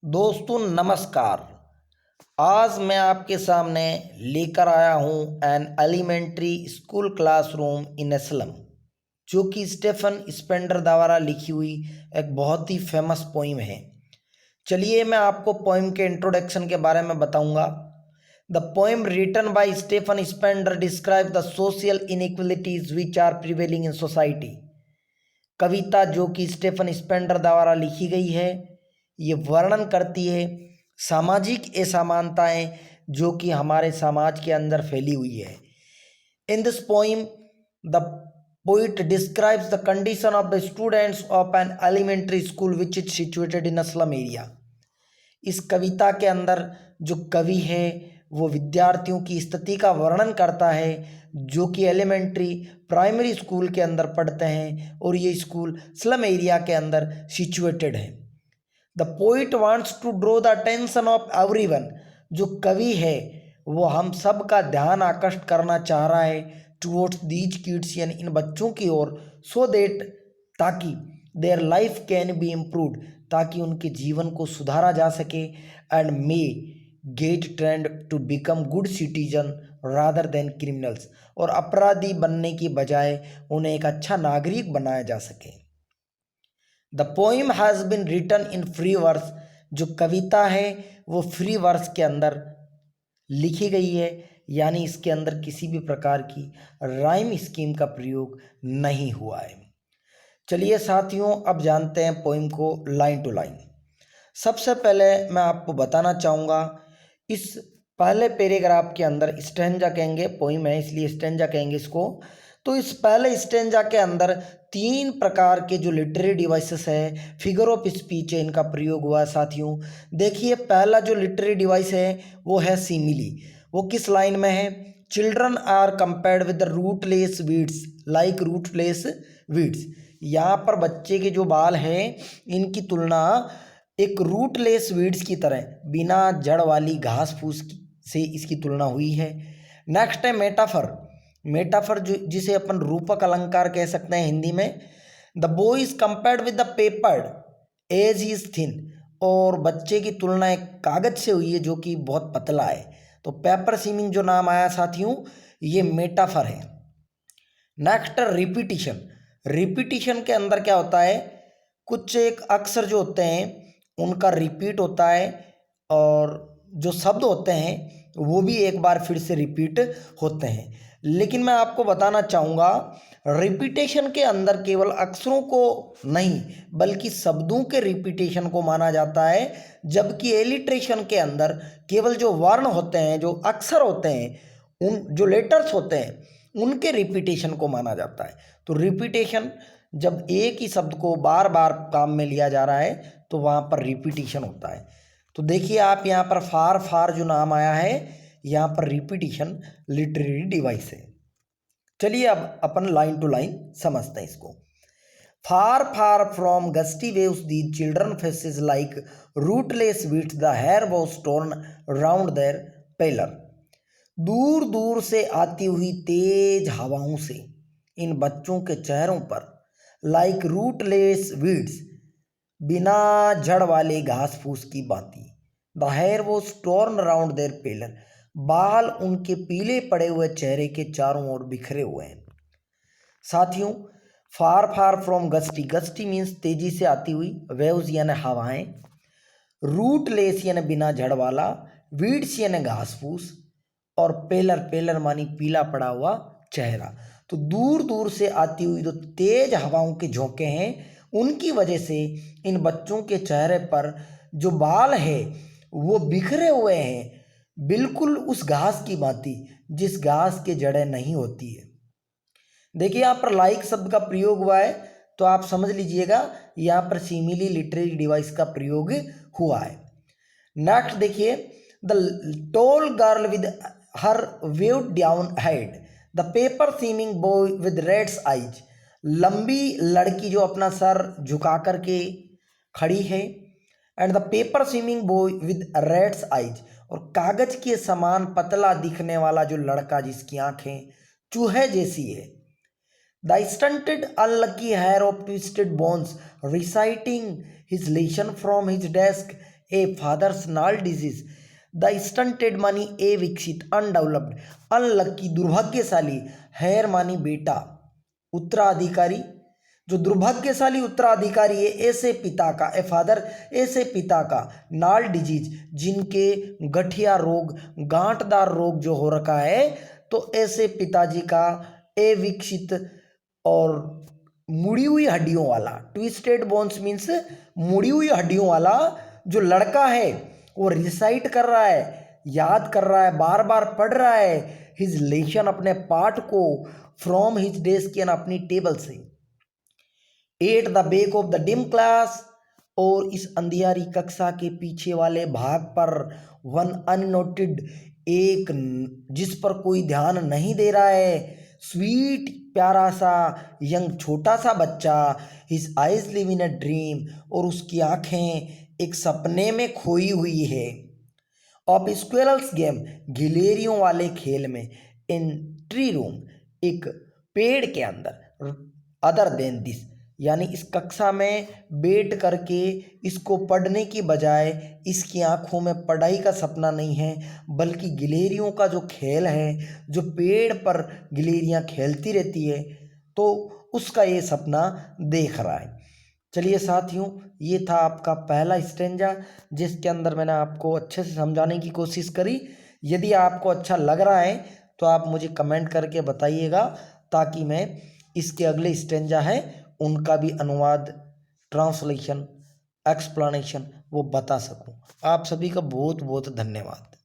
दोस्तों नमस्कार। आज मैं आपके सामने लेकर आया हूं an elementary school classroom in a slum, जो कि स्टेफन स्पेंडर द्वारा लिखी हुई एक बहुत ही फेमस पोइम है। चलिए मैं आपको पोइम के इंट्रोडक्शन के बारे में बताऊंगा। The poem written by Stephen Spender describe the social inequalities which are prevailing in society. कविता जो कि स्टेफन स्पेंडर द्वारा लिखी गई है, ये वर्णन करती है सामाजिक असमानताएं जो कि हमारे समाज के अंदर फैली हुई है। In this poem the poet describes the condition of the students of an elementary school which is situated in slum area. इस कविता के अंदर जो कवि है वो विद्यार्थियों की स्थिति का वर्णन करता है जो कि एलिमेंट्री प्राइमरी स्कूल के अंदर पढ़ते हैं और ये स्कूल स्लम एरिया के अंदर सिचुएटेड है। The poet wants to draw the attention of everyone. जो कवि है वो हम सब का ध्यान आकर्षित करना चाह रहा है टुवर्ड्स दीज किड्स, यानी इन बच्चों की ओर, सो देट, ताकि their life can be improved, ताकि उनके जीवन को सुधारा जा सके, and may get trained to become good citizen rather than criminals, और अपराधी बनने की बजाय उन्हें एक अच्छा नागरिक बनाया जा सके। The poem has been written in free verse. जो कविता है वो फ्री वर्स के अंदर लिखी गई है, यानी इसके अंदर किसी भी प्रकार की राइम स्कीम का प्रयोग नहीं हुआ है। चलिए साथियों, अब जानते हैं पोइम को लाइन टू लाइन। सबसे पहले मैं आपको बताना चाहूँगा, इस पहले पैराग्राफ के अंदर स्टेंजा कहेंगे, पोइम है इसलिए स्टेंजा कहेंगे इसको। तो इस पहले स्टेंजा के अंदर 3 प्रकार के जो लिटरेरी डिवाइसेस है, फिगर ऑफ स्पीच है, इनका प्रयोग हुआ है। साथियों देखिए, पहला जो लिटरेरी डिवाइस है वो है सिमिली। वो किस लाइन में है? Children are compared with the rootless weeds like rootless weeds. यहाँ पर बच्चे के जो बाल हैं इनकी तुलना एक रूटलेस वीड्स की तरह, बिना जड़ वाली घास फूस से इसकी तुलना हुई है। नेक्स्ट है मेटाफर। मेटाफर जो जिसे अपन रूपक अलंकार कह सकते हैं हिंदी में। The boy is compared with the paper as he is thin, और बच्चे की तुलना एक कागज से हुई है जो कि बहुत पतला है। तो पेपर सीमिंग जो नाम आया साथियों, ये मेटाफर है। Next repetition. रिपीटिशन के अंदर क्या होता है, कुछ एक अक्षर जो होते हैं उनका रिपीट होता है, और जो शब्द होते हैं वो भी एक बार फिर से रिपीट होते हैं। लेकिन मैं आपको बताना चाहूँगा, रिपीटेशन के अंदर केवल अक्षरों को नहीं बल्कि शब्दों के रिपीटेशन को माना जाता है, जबकि एलिट्रेशन के अंदर केवल जो वर्ण होते हैं, जो अक्षर होते हैं, उन जो लेटर्स होते हैं उनके रिपीटेशन को माना जाता है। तो रिपीटेशन, जब एक ही शब्द को बार बार काम में लिया जा रहा है तो वहाँ पर रिपीटेशन होता है। तो देखिए आप यहाँ पर फार फार जो नाम आया है, यहाँ पर रिपीटिशन लिटरेरी डिवाइस है। चलिए अब अपन लाइन टू लाइन समझते हैं इसको। Far far from gusty waves the children faces like rootless weeds, the hair was torn round their pallor. दूर दूर से आती हुई तेज हवाओं से इन बच्चों के चेहरों पर लाइक रूटलेस वीड्स, बिना जड़ वाले घास फूस की बाती, the hair was torn round their pallor, बाल उनके पीले पड़े हुए चेहरे के चारों ओर बिखरे हुए हैं। साथियों, far far from gusty, gusty means तेजी से आती हुई, वेव्स यानी हवाएं, रूटलेस यानी बिना जड़ वाला, वीड्स यानी घास फूस, और पेलर, पेलर मानी पीला पड़ा हुआ चेहरा। तो दूर दूर से आती हुई जो तेज हवाओं के झोंके हैं उनकी वजह से इन बच्चों के चेहरे पर जो बाल है वो बिखरे हुए हैं, बिल्कुल उस घास की भांति जिस घास के जड़ें नहीं होती है। देखिए यहाँ पर लाइक शब्द का प्रयोग हुआ है, तो आप समझ लीजिएगा यहाँ पर सिमिली लिटरेरी डिवाइस का प्रयोग हुआ है। नेक्स्ट देखिए, the tall girl with her weighed down head, the paper seeming boy with rat's eyes. लंबी लड़की जो अपना सर झुका करके खड़ी है, and the paper swimming boy with rat's eyes, और कागज के समान पतला दिखने वाला जो लड़का जिसकी आंखें चूहे जैसी है। The stunted unlucky heir of twisted bones reciting his lesson from his desk, a father's gnarled disease, the stunted मानी ए विकसित, अनडेवलप्ड, अनलक्की दुर्भाग्यशाली, हेयर मानी बेटा, उत्तराधिकारी जो दुर्भाग्यशाली उत्तराधिकारी है ऐसे पिता का, ए फादर ऐसे पिता का, नाल डिजीज जिनके गठिया रोग, गांठदार रोग जो हो रखा है, तो ऐसे पिताजी का, ए विकसित और मुड़ी हुई हड्डियों वाला, ट्विस्टेड बोन्स मीन्स मुड़ी हुई हड्डियों वाला जो लड़का है वो रिसाइट कर रहा है, याद कर रहा है, बार बार पढ़ रहा है हिज लेशन अपने पाठ को, फ्रॉम हिज डेस्क यानी अपनी टेबल से, at the back of the dim class और इस अंधियारी कक्षा के पीछे वाले भाग पर, वन अननोटेड एक जिस पर कोई ध्यान नहीं दे रहा है, स्वीट प्यारा सा यंग छोटा सा बच्चा, his eyes live in a dream और उसकी आंखें एक सपने में खोई हुई है, ऑफ स्क्वेरल्स गेम गिलेरियों वाले खेल में, इन ट्री रूम एक पेड़ के अंदर, अदर देन दिस यानी इस कक्षा में बैठ करके इसको पढ़ने की बजाय इसकी आंखों में पढ़ाई का सपना नहीं है बल्कि गिलेरियों का जो खेल है, जो पेड़ पर गिलेरियां खेलती रहती है, तो उसका ये सपना देख रहा है। चलिए साथियों, ये था आपका पहला स्टेंजा जिसके अंदर मैंने आपको अच्छे से समझाने की कोशिश करी। यदि आपको अच्छा लग रहा है तो आप मुझे कमेंट करके बताइएगा ताकि मैं इसके अगले स्टेंजा है उनका भी अनुवाद, ट्रांसलेशन, एक्सप्लेनेशन वो बता सकूं। आप सभी का बहुत बहुत धन्यवाद।